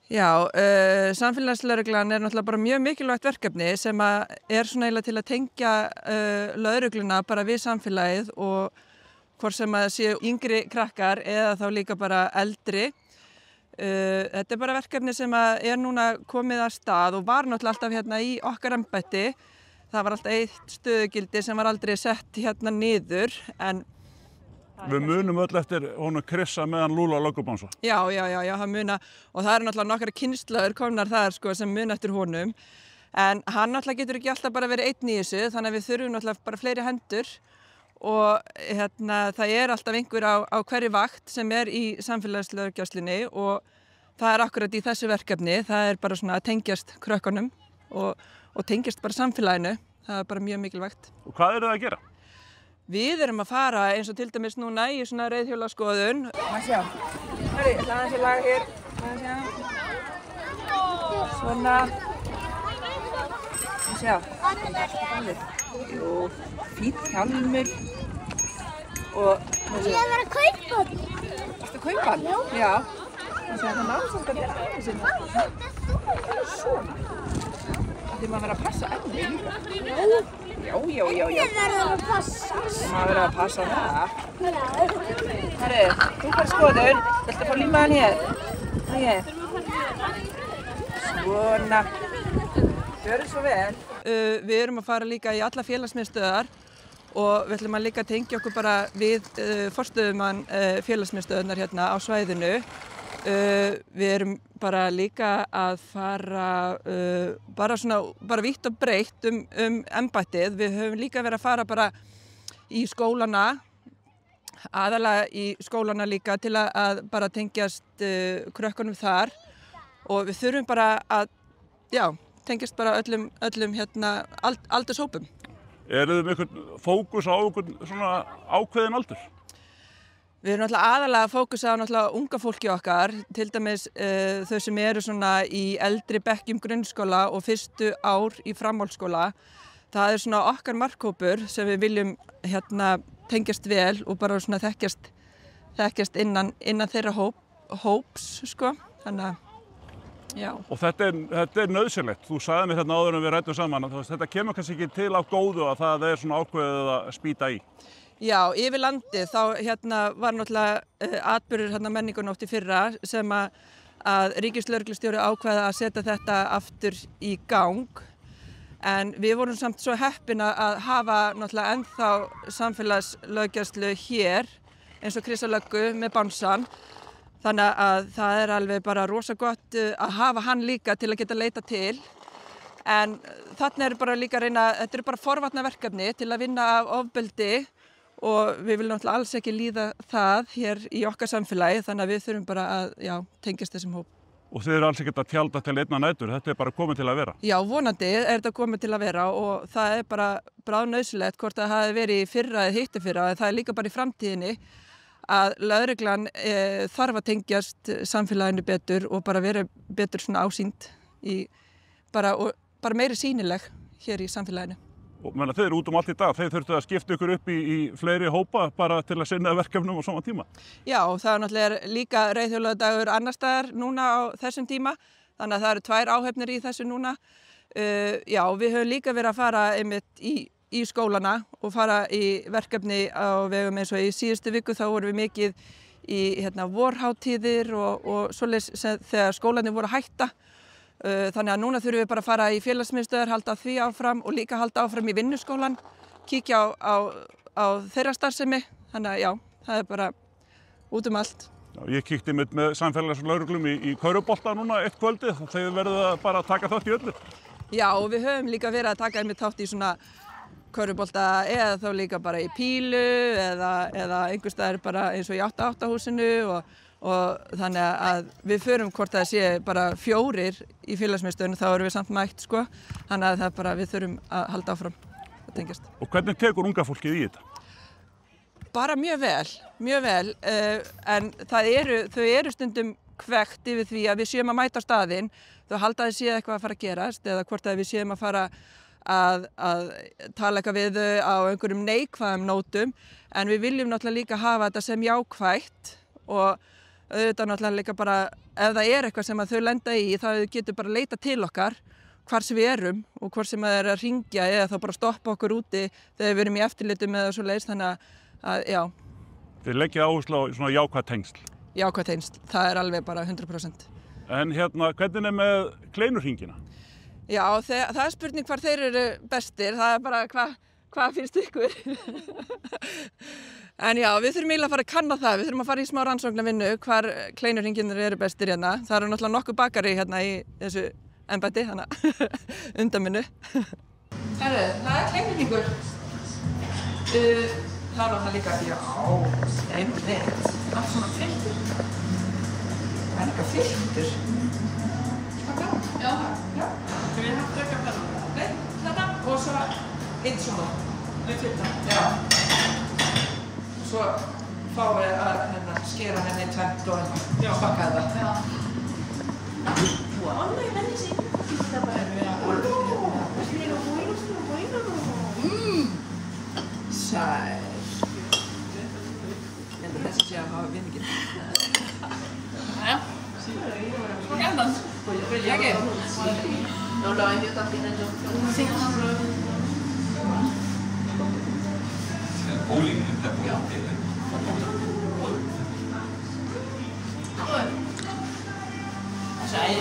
Já, samfélagslögreglan náttúrulega bara mjög mikilvægt verkefni sem svona eiginlega til að tengja lögregluna bara við samfélagið og hvort sem að séu yngri krakkar eða þá líka bara eldri. Þetta bara verkefni sem núna komið að stað og var náttúrulega alltaf hérna í okkar embætti. Það var alltaf eitt stöðugildi sem var aldrei sett hérna niður en Við munum öll eftir honum Krissa meðan Lúla löggubánsa. Já, það muna og það náttúrulega nokkrar kynslóðir komnar þar sko sem muna eftir honum en hann náttúrulega getur ekki alltaf bara verið einn í þessu þannig að við þurfum náttúrulega bara fleiri hendur og það alltaf einhver á hverri vakt sem í samfélagslöggjæslunni og það akkurat í þessu verkefni, það bara svona að tengjast krökkunum og tengjast bara samfélaginu, það bara mjög mikilvægt. Og hvað þið að gera? Við erum að fara eins og til dæmis núna í svona reiðhjólaskoðun. Má sjá. Hörru, ég ætla aðeins að laga hér. Má sjá. Svona. Má sjá. Jú, fínn hjálmur. Og Ég var að kaupa hann. Varstu að kaupa hann? Já. Má sjá, það náðu samt að vera aðeins sinna. Svona. Því maður verður að passa ennið líka. Já. Ég verður að passa. Maður verður að passa það. Herri, þú fær skoðun. Viltu fá límaðan hér? Hér. Svona. Gjörðu svo vel. Við erum að fara líka í alla félagsmiðstöðvar og við ætlum að líka tengja okkur bara við forstöðumann félagsmiðstöðvarnar hérna á svæðinu. Við erum bara líka að fara bara vítt og breitt embættið. Við höfum líka verið að fara bara í skólana, aðalega í skólana líka til að bara tengjast krökkunum þar og við þurfum bara að, tengjast bara öllum hérna aldurshópum. Eru þið með einhvern fókus á einhvern svona ákveðin aldur? Við erum náttúrulega aðalega að fókusa á náttúrulega unga fólki okkar, til dæmis þau sem eru svona í eldri bekkjum grunnskóla og fyrstu ár í framhaldsskóla. Það svona okkar markhópur sem við viljum hérna tengjast vel og bara svona þekkjast innan þeirra hóps sko. Þannig að já. Og þetta nauðsynlegt. Þú sagði mér hérna áður en við ræddum saman að þetta kemur kannski ekki til af góðu að það svona ákveðið að spýta í. Já, yfir landið þá hérna var náttúrulega atburður hérna menningarnótt í fyrra sem að ríkislögreglustjóri ákveða að setja þetta aftur í gang en við vorum samt svo heppin að hafa náttúrulega ennþá samfélagslöggæslu hér eins og Krissalöggu með Bánsan þannig að það alveg bara rosa gott að hafa hann líka til að geta leita til en þarna bara líka að reyna, þetta bara forvarnaverkefni til að vinna af ofbeldi og við viljum náttúrulega alls ekki líða það hér í okkar samfélagi þannig að við þurfum bara að tengjast þessum hóp. Og þið eru alls ekkert að tjalda til einna nætur, þetta bara komið til að vera? Já, vonandi þetta komið til að vera og það bara bráðnauðsynlegt hvort það hafi verið í fyrra eða hittifyrra en það líka bara í framtíðinni að lögreglan þarf að tengjast samfélaginu betur og bara vera betur svona ásýnd og bara meiri sýnileg hér í samfélaginu. Og þeir eru út allt í dag, þeir þurftu að skipta ykkur upp í fleiri hópa bara til að sinna verkefnum á sama tíma. Já, það náttúrulega líka reiðhjóladagur annar staðar núna á þessum tíma, þannig að það eru 2 áhöfnir í þessu núna. Já, við höfum líka verið að fara einmitt í skólana og fara í verkefni á vegum eins og í síðustu viku þá vorum við mikið í vorhátíðir og svoleiðis þegar skólarnir voru að hætta. Þannig að núna þurfum við bara að fara í félagsmiðstöðvar, halda því áfram og líka halda áfram í vinnuskólan, kíkja á þeirra starfsemi. Þannig að já, það bara út allt. Já, ég kíkti með samfélagslögreglum í körubolta núna eitt kvöldið og þeir verða bara að taka þátt í öllu. Já, og við höfum líka verið að taka einmitt þátt í svona körubolta eða þá líka bara í pílu eða einhvers staðar bara eins og í 8-8 húsinu og þannig að við förum hvort það sé bara 4 í félagsmiðstöðinu þá erum við samt mætt sko þannig að það bara við þurfum að halda áfram að tengjast. Og hvernig tekur unga fólkið í þetta? Bara mjög vel en þau eru stundum hvekkt yfir því að við séum að mæta á staðinn þau halda að það sé eitthvað að fara að gerast eða hvort að við séum að fara að tala eitthvað við þau á einhverjum neikvæðum nótum en við viljum náttúrulega líka hafa þetta sem jákvætt og auðvitað náttúrulega líka bara ef það er eitthvað sem að þau lenda í þá getur bara leita til okkar hvar sem við erum og hvort sem það er að hringja eða þá bara stoppa okkur úti þegar við erum í eftirlitum eða svo leiðis þannig að já. Þið leggja áherslu á svona jákvæð tengsl. Jákvæð tengsl, það er alveg bara 100%. En hvernig er með kleinurhringina? Já, það er spurning hvar þeir eru bestir, það er bara hvað finnst ykkur? En já, við þurfum eiginlega að fara að kanna það, við þurfum að fara í smá rannsóknarvinnu hvar kleinurhringinir eru bestir hérna. Það eru náttúrulega nokkuð bakari hérna í þessu embætti, þannig undanminnu. Herru, það er kleinurhringur. Það er náttúrulega líka, já, einmitt, allt svona fylltur. Það er líka fylltur. Smaka? Já. Við erum haft rökk af þennan. Nei, þennan og svo einn svona. Með fylltan. Já. Svo fáum við að skera henni í tvennt og spakka þetta. Já. Wow, venni sig. Kita bara. Sæl. Ég held að þessi sé að hafa vinningin. Ja. Smaka hennan. Ekki? No lo hay también yo. Sí. Bowling inte på det. Säg.